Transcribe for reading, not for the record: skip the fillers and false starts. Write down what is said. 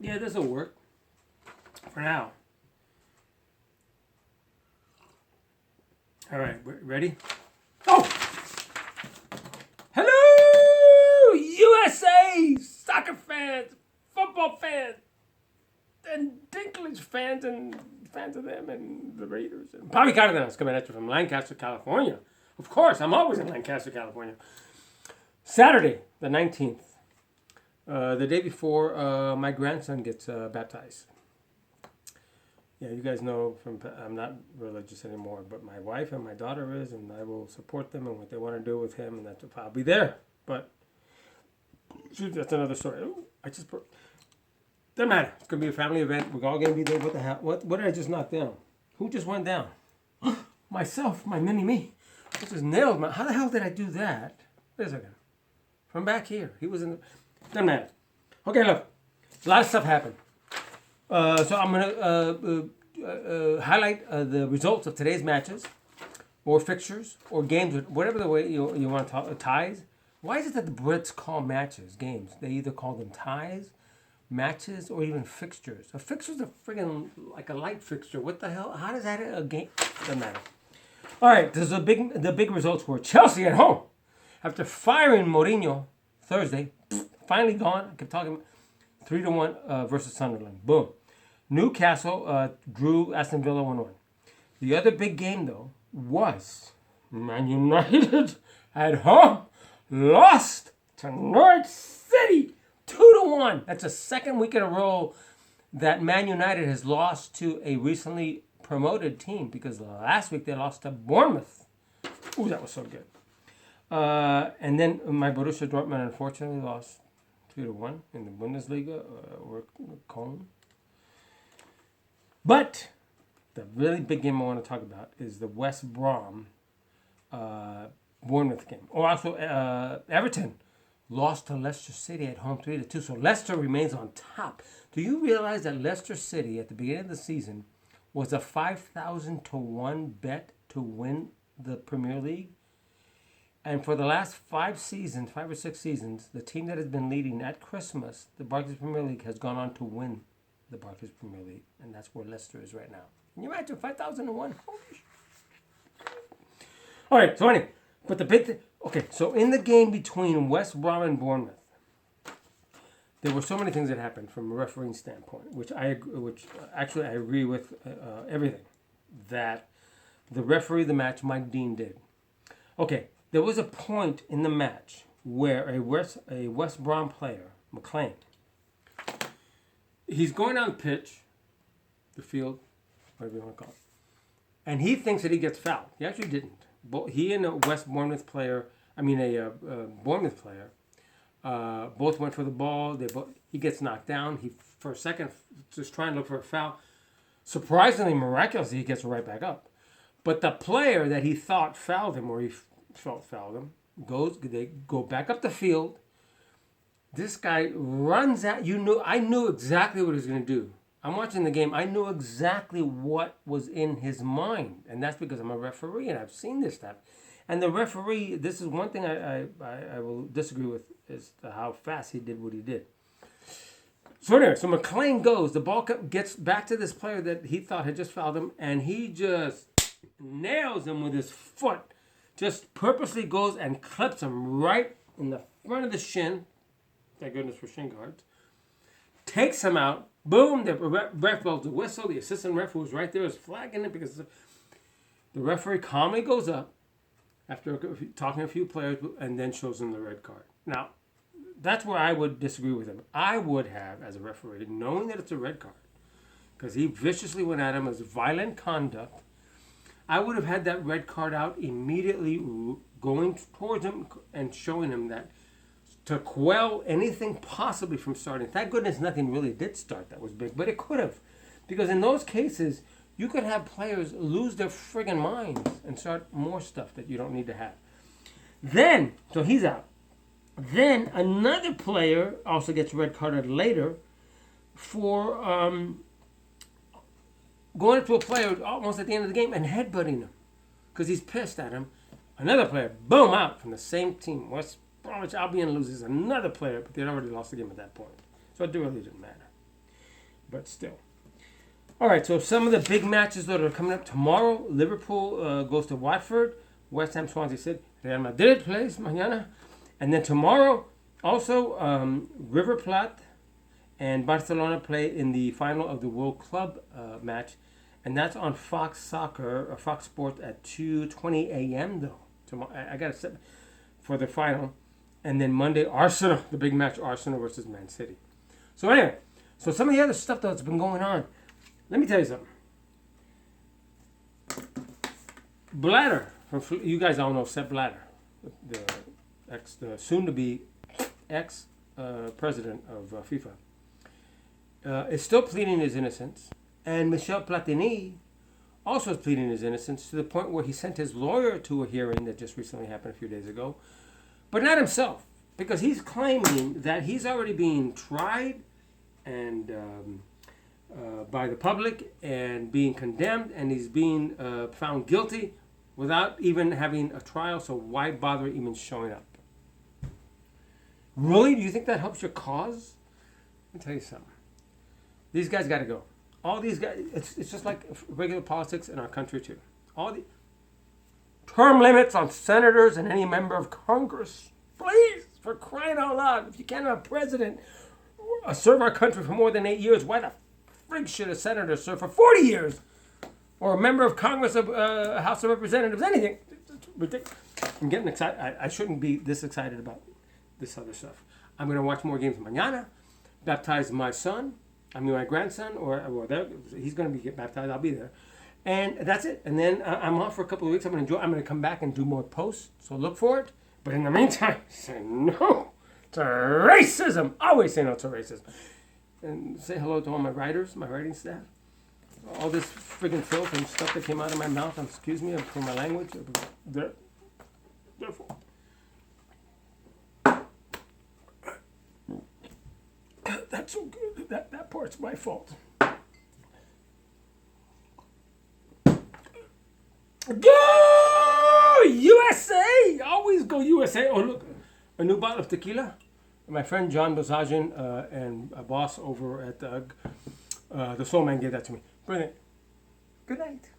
Yeah, this will work for now. All right, ready? Oh! Hello, USA soccer fans, football fans, and Dinklage fans, and fans of them, and the Raiders. And Bobby Cardenas coming at you from Lancaster, California. Of course, I'm always in Lancaster, California. Saturday, the 19th, the day before my grandson gets baptized. Yeah, you guys know I'm not religious anymore, but my wife and my daughter is, and I will support them and what they want to do with him, and that's I'll be there. But that's another story. Ooh, doesn't matter. It's gonna be a family event. We're all gonna be there. What the hell? What did I just knock down? Who just went down? Myself, my mini me. I just nailed my. How the hell did I do that? Wait a second. From back here, he was in. Doesn't matter. Okay, look, a lot of stuff happened. So I'm going to highlight the results of today's matches, or fixtures, or games, whatever the way you want to talk. Ties. Why is it that the Brits call matches games? They either call them ties, matches, or even fixtures. A fixture's a friggin' like a light fixture. What the hell? How does that a game? Doesn't matter. All right. The big results were Chelsea at home, after firing Mourinho Thursday, finally gone. I kept talking 3-1 versus Sunderland. Boom. Newcastle drew Aston Villa 1-1. The other big game, though, was Man United at home lost to Norwich City 2-1. That's the second week in a row that Man United has lost to a recently promoted team, because last week they lost to Bournemouth. Ooh, that was so good. And then my Borussia Dortmund unfortunately lost 2-1 in the Bundesliga, or Köln. But the really big game I want to talk about is the West Brom Bournemouth game. Oh, also Everton lost to Leicester City at home 3-2. So Leicester remains on top. Do you realize that Leicester City at the beginning of the season was a 5,000 to 1 bet to win the Premier League? And for the last 5 or 6 seasons, the team that has been leading at Christmas, the Barclays Premier League, has gone on to win the Barclays Premier League. And that's where Leicester is right now. Can you imagine 5,000 to 1? All right, so anyway, but the big thing, okay, so in the game between West Brom and Bournemouth, there were so many things that happened from a refereeing standpoint, which actually I agree with everything that the referee of the match, Mike Dean, did. Okay, there was a point in the match where a West Brom player, McLean, he's going down the pitch, the field, whatever you want to call it, and he thinks that he gets fouled. He actually didn't. He and a Bournemouth player, Bournemouth player, both went for the ball. He gets knocked down. He, for a second, just trying to look for a foul. Surprisingly, miraculously, he gets right back up. But the player that he thought fouled him, or he felt fouled him, they go back up the field. This guy runs out. I knew exactly what he was going to do. I'm watching the game. I knew exactly what was in his mind. And that's because I'm a referee and I've seen this stuff. And the referee, this is one thing I will disagree with, is how fast he did what he did. So anyway, so McLean goes. The ball gets back to this player that he thought had just fouled him. And he just nails him with his foot. Just purposely goes and clips him right in the front of the shin. Thank goodness for shin guards. Takes him out. Boom. The ref blows the whistle. The assistant ref, who was right there, is flagging it because the referee calmly goes up after talking to a few players and then shows him the red card. Now, that's where I would disagree with him. I would have, as a referee, knowing that it's a red card, because he viciously went at him as violent conduct, I would have had that red card out immediately, going towards him and showing him that, to quell anything possibly from starting. Thank goodness nothing really did start that was big, but it could have. Because in those cases, you could have players lose their friggin' minds and start more stuff that you don't need to have. Then, so he's out. Then another player also gets red carded later for going up to a player almost at the end of the game and headbutting him because he's pissed at him. Another player, boom, out from the same team. West Bromwich Albion loses another player, but they'd already lost the game at that point. So it really didn't matter. but still. All right, so some of the big matches that are coming up tomorrow. Liverpool goes to Watford. West Ham, Swansea City. Real Madrid plays mañana. And then tomorrow, also, River Plate and Barcelona play in the final of the World Club match. And that's on Fox Soccer, or Fox Sports at 2:20 a.m. though. Tomorrow, I got to set for the final. And then Monday, Arsenal, the big match, Arsenal versus Man City. So anyway, so some of the other stuff that's been going on. Let me tell you something. Blatter, you guys all know Sepp Blatter, the soon-to-be ex-president of FIFA, is still pleading his innocence. And Michel Platini also is pleading his innocence to the point where he sent his lawyer to a hearing that just recently happened a few days ago, but not himself, because he's claiming that he's already being tried and by the public and being condemned, and he's being found guilty without even having a trial. So why bother even showing up? Really? Do you think that helps your cause? Let me tell you something. These guys got to go. All these guys, it's just like regular politics in our country too. All the term limits on senators and any member of Congress. Please, for crying out loud, if you can't have a president serve our country for more than 8 years, why the frig should a senator serve for 40 years? Or a member of Congress, of House of Representatives, anything. It's ridiculous. I'm getting excited. I shouldn't be this excited about this other stuff. I'm going to watch more games mañana, baptize my son. My grandson, or he's going to be get baptized. I'll be there, and that's it. And then I'm off for a couple of weeks. I'm going to come back and do more posts. So look for it. But in the meantime, say no to racism. Always say no to racism, and say hello to all my writers, my writing staff. All this friggin' filth and stuff that came out of my mouth. Excuse me for my language. Therefore. That's so good. That part's my fault. Go USA! Always go USA. Oh look, a new bottle of tequila. My friend John Bozajian and a boss over at the Soul Man gave that to me. Brilliant. Good night.